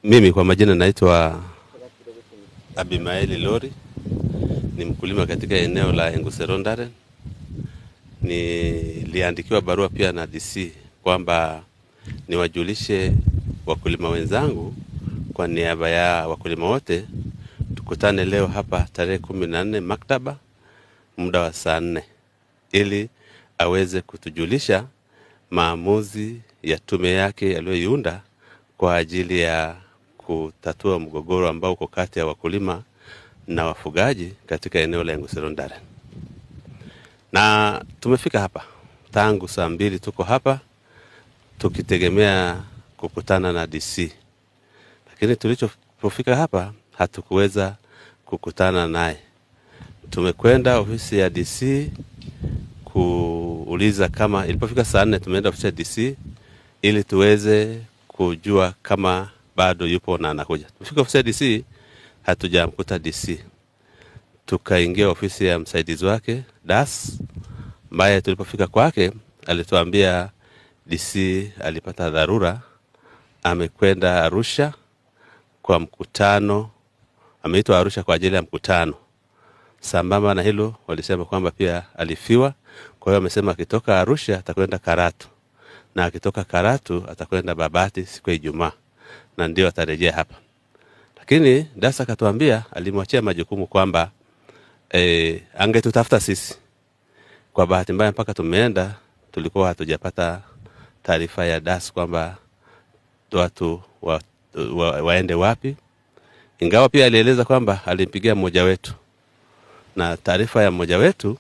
Mimi kwa majina naitwa Abimaeli Lori, ni mkulima katika eneo la Enguserondaren. Niliandikiwa barua pia na DC kwamba niwajulishe wakulima wenzangu kwa niaba ya wakulima wote tukutane leo hapa tarehe 14 maktaba muda wa saa 4 ili aweze kutujulisha maamuzi ya tume yake aliyoiunda kwa ajili ya kutatua mgogoro ambao uko kati ya wakulima na wafugaji katika eneo la Enguserondaren. Na tumefika hapa tangu saa 2 tuko hapa tukitegemea kukutana na DC. Lakini tulipofika hapa hatukuweza kukutana naye. Tumekwenda ofisi ya DC kuuliza kama ilipofika saa 4 tumeenda ofisi ya DC ili tuweze kujua kama bado yupo na anakuja. Tumefika ofisi ya DC hatujamkuta DC. Tukaingia ofisi ya msaidizi wake Das, ambaye tulipofika kwake alituambia DC alipata dharura, amekwenda Arusha kwa mkutano, ameitwa Arusha kwa ajili ya mkutano. Sambamba na hilo walisema kwamba pia alifiwa, kwa hiyo amesema akitoka Arusha atakwenda Karatu, na akitoka Karatu atakwenda Babati siku ya Ijumaa, na ndio atarejea hapa. Lakini Das akatuambia alimwachia majukumu kwamba angetutafuta sisi. Kwa bahati mbaya mpaka tumeenda tulikuwa hatujapata taarifa ya Das kwamba watu waende wapi. Ingawa pia alieleza kwamba alimpigia mmoja wetu, na taarifa ya mmoja wetu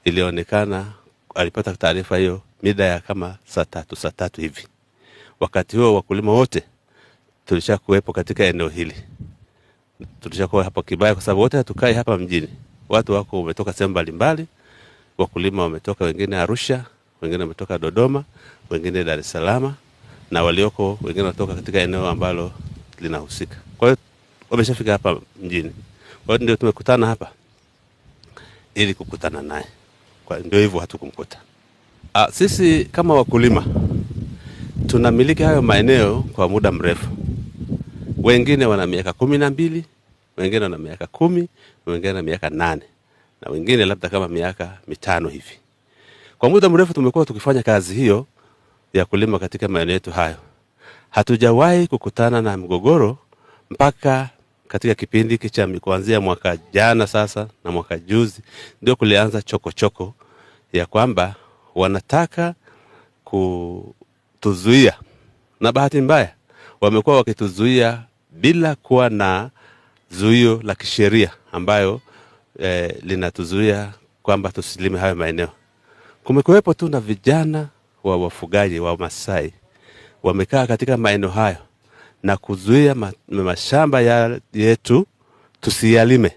ilionekana alipata taarifa hiyo mida ya kama saa 3 hivi. Wakati huo wakulima wote tulishakuwepo katika eneo hili. Tulishakuwa hapa Kibaya kwa sababu wote hatukai hapa mjini. Watu wako wametoka sehemu mbalimbali. Wakulima wametoka wengine Arusha, wengine wametoka Dodoma, wengine Dar es Salaam, na walioko wengine wanatoka katika eneo ambalo linahusika. Kwa hiyo wameshafika hapa mjini. Kwa hiyo ndio tumekutana hapa ili kukutana naye. Kwa ndio hivyo hatukumkuta. Sisi kama wakulima tunamiliki hayo maeneo kwa muda mrefu. Wengine wana miaka 12, wengine wana miaka 10, wengine wana miaka 8, na wengine labda kama miaka 5 hivi. Kwa muda mrefu tumekuwa tukifanya kazi hiyo ya kulima katika maeneo yetu hayo. Hatujawahi kukutana na mgogoro mpaka katika kipindi cha kuanzia mwaka jana sasa na mwaka juzi ndio kulianza chokochoko ya kwamba wanataka kutuzuia, na bahati mbaya wamekuwa wakituzuia bila kuwa na zuio la kisheria ambayo linatuzuia kwamba tusilime hayo maeneo. Kumekuwepo tu na vijana wa wafugaji wa Masai wamekaa katika maeneo hayo na kuzuia mashamba yetu tusiyalime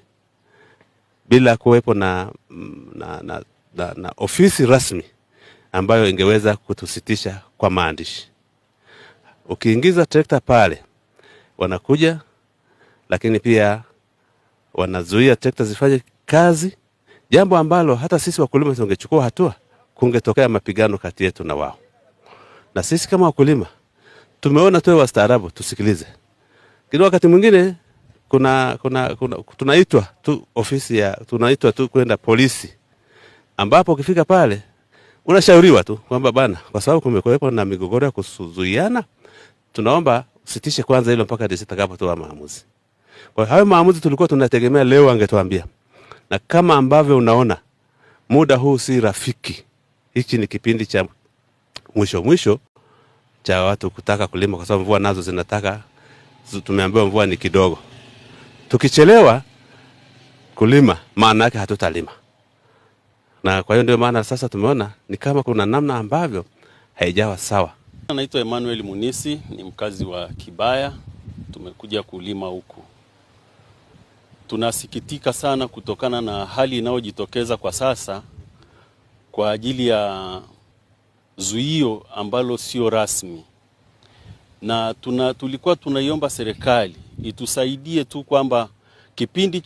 bila kuwepo na ofisi rasmi ambayo ingeweza kutusitisha kwa maandishi. Ukiingiza trekta pale wanakuja, lakini pia wanazuia trekta zifanye kazi, jambo ambalo hata sisi wakulima tungechukua hatua kungetokea mapigano kati yetu na wao. Na sisi kama wakulima tumeona tuwe wastaarabu, tusikilize. Kila wakati mwingine tunaitwa tu tunaitwa tu kwenda polisi, ambapo ukifika pale unashauriwa tu kwamba bana, kwa sababu kumekuwepo na migogoro ya kuzuiana, tunaomba usitishe kwanza hilo mpaka DC itakapotoa maamuzi. Kwa hayo maamuzi tulikuwa tunategemea leo angetuambia. Na kama ambavyo unaona muda huu si rafiki. Hiki ni kipindi cha mwisho cha watu kutaka kulima kwa sababu mvua nazo zinataka, tumeambiwa mvua ni kidogo. Tukichelewa kulima maana yake hatutalima. Na kwa hiyo ndio maana sasa tumeona ni kama kuna namna ambavyo haijawa sawa. Naitwa Emmanuel Munisi, ni mkazi wa Kibaya. Tumekuja kulima huku. Tunasikitika sana kutokana na hali inayojitokeza kwa sasa kwa ajili ya zuio ambalo sio rasmi. Na tulikuwa tunaiomba serikali itusaidie tu kwamba kipindi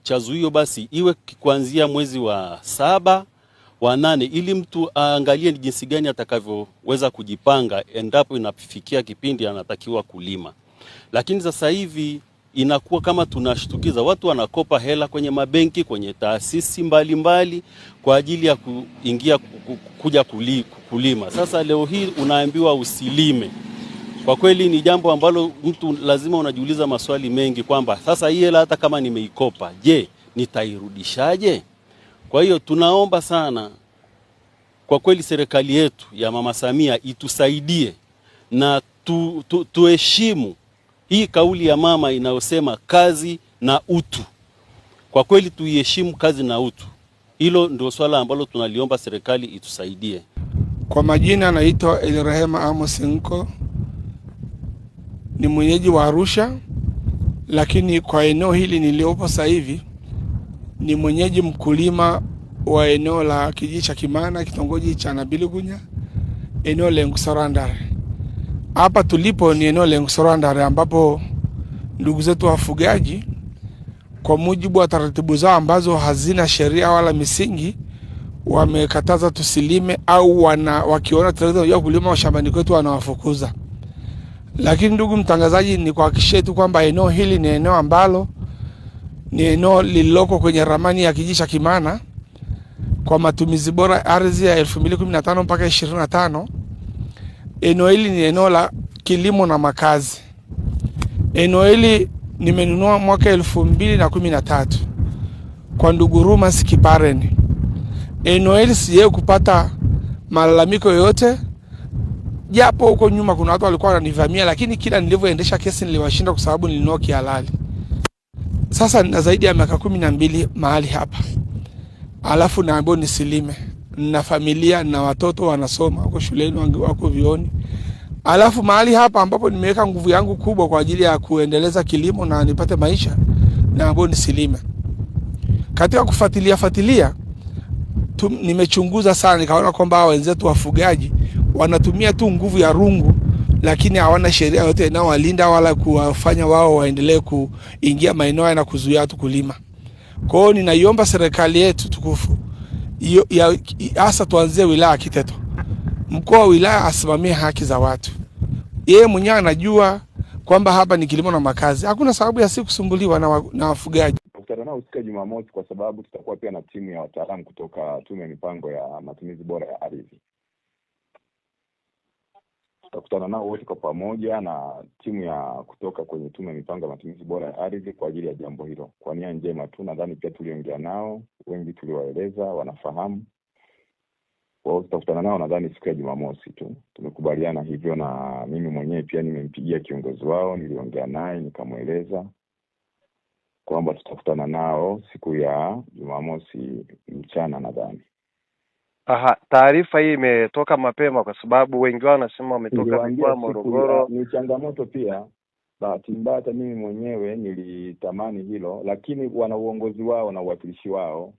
cha zuio basi iwe kuanzia mwezi wa 7 wa 8 ili mtu aangalie ni jinsi gani atakavyoweza kujipanga endapo inafikia kipindi anatakiwa kulima. Lakini sasa hivi inakuwa kama tunashtukiza, watu wanakopa hela kwenye mabenki, kwenye taasisi mbalimbali kwa ajili ya kuingia kuja kulima. Sasa leo hii unaambiwa usilime. Kwa kweli ni jambo ambalo mtu lazima unajiuliza maswali mengi kwamba sasa hii hela hata kama nimeikopa, je, nitairudishaje? Kwa hiyo tunaomba sana kwa kweli serikali yetu ya Mama Samia itusaidie na tuheshimu hii kauli ya mama inayosema kazi na utu. Kwa kweli tuiheshimu kazi na utu. Hilo ndio swala ambalo tunaliomba serikali itusaidie. Kwa majina naitwa Elirehema Amos Nko, ni mwenyeji wa Arusha, lakini kwa eneo hili niliopo sasa hivi ni mwenyeji mkulima wa eneo la kijiji cha Kimana, kitongoji cha Nabiligunya, eneo la Ngusorandare. Hapa tulipo ni eneo la Ngusorandare ambapo ndugu zetu wafugaji kwa mujibu wa taratibu zao ambazo hazina sheria wala misingi wamekataza tusilime, au wakiona tunaweza kulima mashambani kwetu wanawafukuza. Lakini ndugu mtangazaji, ni kuhakikishia tu kwamba eneo hili ni eneo ambalo ni eneo lililoko kwenye ramani ya kijiji cha Kimana kwa matumizi bora ardhi ya 2015 mpaka 25. Eneo hili ni eneo la kilimo na makazi. Eneo hili nimenunua mwaka 2013 kwa ndugu Rumas Kipareni. Eneo hili sijawahi kupata malalamiko yoyote, japo huko nyuma kuna watu walikuwa wananivamia, lakini kila nilivyoendesha kesi niliwashinda kwa sababu nilinunua kihalali. Sasa nina zaidi ya miaka 12 mahali hapa, alafu naambiwa nisilime. Nina familia na watoto wanasoma wako shuleni, wako vioni. Alafu mahali hapa ambapo nimeweka nguvu yangu kubwa kwa ajili ya kuendeleza kilimo na nipate maisha, naambiwa nisilime. Katika kufuatilia nimechunguza sana, nikaona kwamba wenzetu wafugaji wanatumia tu nguvu ya rungu, lakini hawana sheria yote inayowalinda wala kuwafanya wao waendelee kuingia maeneo na kuzuia watu kulima. Kwa hiyo ninaiomba serikali yetu tukufu, hasa tuanzie wilaya Kiteto, mkoa wa wilaya asimamie haki za watu. Yeye mwenyewe anajua kwamba hapa ni kilimo na makazi, hakuna sababu ya kusumbuliwa na wafugaji. Tutakutana nao siku ya Jumamosi kwa sababu tutakuwa pia na timu ya wataalamu kutoka Tume ya Mipango ya Matumizi Bora ya Ardhi. Tutakutana nao wote kwa pamoja na timu ya kutoka kwenye Tume ya Mipango ya Matumizi Bora ya Ardhi kwa ajili ya jambo hilo. Kwa nia njema tu, nadhani pia tuliongea nao, wengi tuliwaeleza, wanafahamu. Kwa hiyo tutakutana nao nadhani siku ya Jumamosi tu. Tumekubaliana hivyo, na mimi mwenyewe pia nimempigia kiongozi wao, niliongea naye nikamueleza kwamba tutakutana nao siku ya Jumamosi mchana nadhani. Aha, taarifa hii imetoka mapema kwa sababu wengi wao wanasema wametoka kwa Morogoro. Ni changamoto pia. Bahati mbaya mimi mwenyewe nilitamani hilo, lakini wana uongozi wao na uwakilishi wao.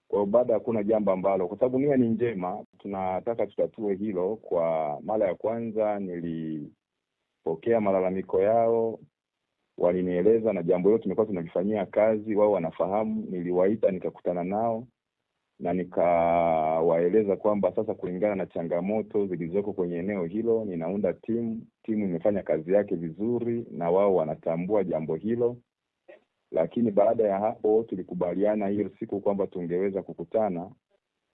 Kwa baada hakuna jambo ambalo, kwa sababu nia ni njema, tunataka tutatue hilo. Kwa mara ya kwanza nilipokea malalamiko yao, walinieleza na jambo hilo tumekuwa tunalifanyia kazi, wao wanafahamu. Niliwaita nikakutana nao na nikawaeleza kwamba sasa kulingana na changamoto zilizoko kwenye eneo hilo ninaunda timu imefanya kazi yake vizuri na wao wanatambua jambo hilo. Lakini baada ya hapo tulikubaliana hiyo siku kwamba tungeweza kukutana,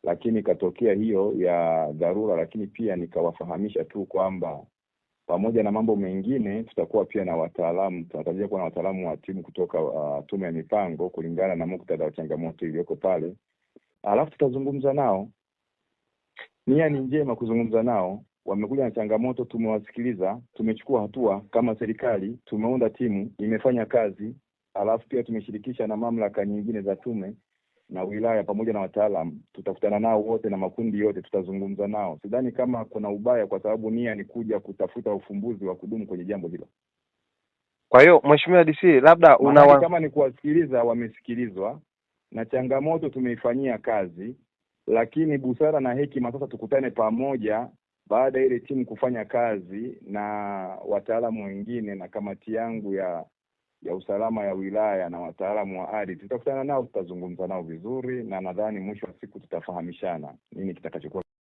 lakini ikatokea hiyo ya dharura. Lakini pia nikawafahamisha tu kwamba pamoja na mambo mengine tutakuwa pia na wataalamu, tunatarajia kuwa na wataalamu wa timu kutoka Tume ya Mipango kulingana na muktadha wa changamoto iliyoko pale. Alafu tutazungumza nao. Nia ni njema kuzungumza nao. Wamekuja na changamoto, tumewasikiliza, tumechukua hatua kama serikali, tumeunda timu, imefanya kazi. Alafu pia tumeshirikisha na mamlaka nyingine za tume na wilaya pamoja na wataalamu. Tutakutana nao wote na makundi yote, tutazungumza nao. Sidhani kama kuna ubaya, kwa sababu nia ni kuja kutafuta ufumbuzi wa kudumu kwenye jambo hilo. Kwa hiyo Mheshimiwa DC, labda kama ni kuwasikiliza, wamesikilizwa na changamoto tumeifanyia kazi, lakini busara na hekima sasa tukutane pamoja baada ya ile timu kufanya kazi na wataalamu wengine na kamati yangu ya usalama ya wilaya na wataalamu wa ardhi. Tutakutana nao, tutazungumza nao vizuri, na nadhani mwisho wa siku tutafahamishana nini kitakachokuwa